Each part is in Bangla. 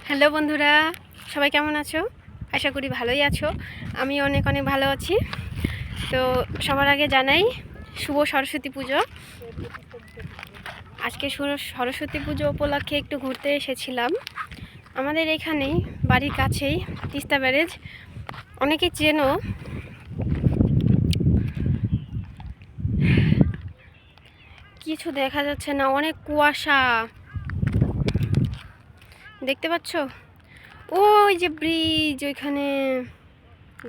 হ্যালো বন্ধুরা, সবাই কেমন আছো? আশা করি ভালোই আছো। আমি অনেক অনেক ভালো আছি। তো সবার আগে জানাই শুভ সরস্বতী পুজো। আজকে সরস্বতী পুজো উপলক্ষে একটু ঘুরতে এসেছিলাম। আমাদের এখানেই বাড়ির কাছেই তিস্তা ব্যারেজ, অনেকে চেনো। কিছু দেখা যাচ্ছে না, অনেক কুয়াশা দেখতে পাচ্ছ? ওই যে ব্রিজ, ওইখানে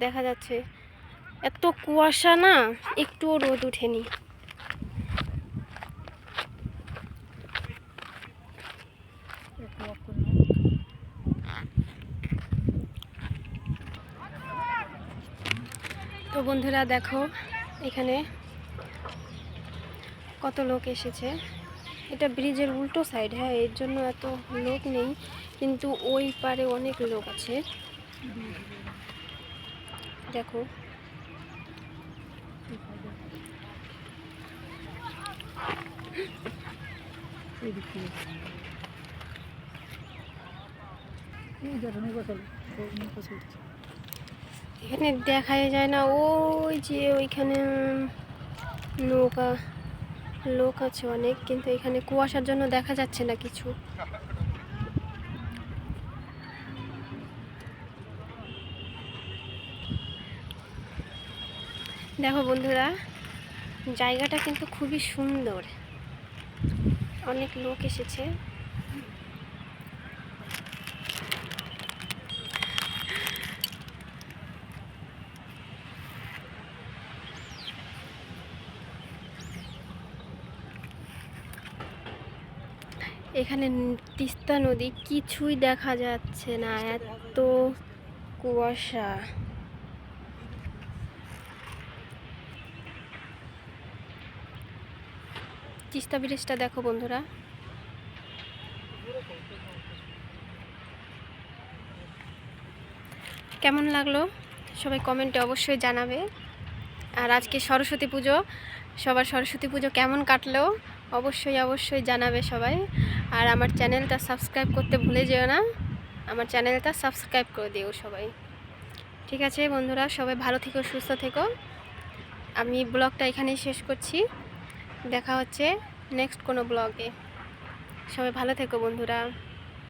দেখা যাচ্ছে। এত কুয়াশা না, একটুও রোদ ওঠেনি। তো বন্ধুরা দেখো, এখানে কত লোক এসেছে। এটা ব্রিজের উল্টো সাইড, হ্যাঁ, এর জন্য এত লোক নেই, কিন্তু ওই পারে অনেক লোক আছে। দেখো এখানে দেখাই যায় না, ওই যে ওইখানে নৌকা, লোক আছে অনেক, কিন্তু এখানে কুয়াশার জন্য দেখা যাচ্ছে না কিছু। দেখো বন্ধুরা, জায়গাটা কিন্তু খুবই সুন্দর, অনেক লোক এসেছে। এখানে তিস্তা নদী কিছুই দেখা যাচ্ছে না, এত কুয়াশা। তিস্তা ব্রিজটা দেখো বন্ধুরা। কেমন লাগলো সবাই কমেন্টে অবশ্যই জানাবে। আর আজকে সরস্বতী পুজো, সবার সরস্বতী পুজো কেমন কাটলো অবশ্যই অবশ্যই জানাবে সবাই। আর আমার চ্যানেলটা সাবস্ক্রাইব করতে ভুলে যেও না, আমার চ্যানেলটা সাবস্ক্রাইব করে দিও সবাই। ঠিক আছে বন্ধুরা, সবাই ভালো থেকো, সুস্থ থেকো। আমি ব্লগটা এখানেই শেষ করছি। দেখা হচ্ছে নেক্সট কোনো ব্লগে। সবাই ভালো থেকো বন্ধুরা।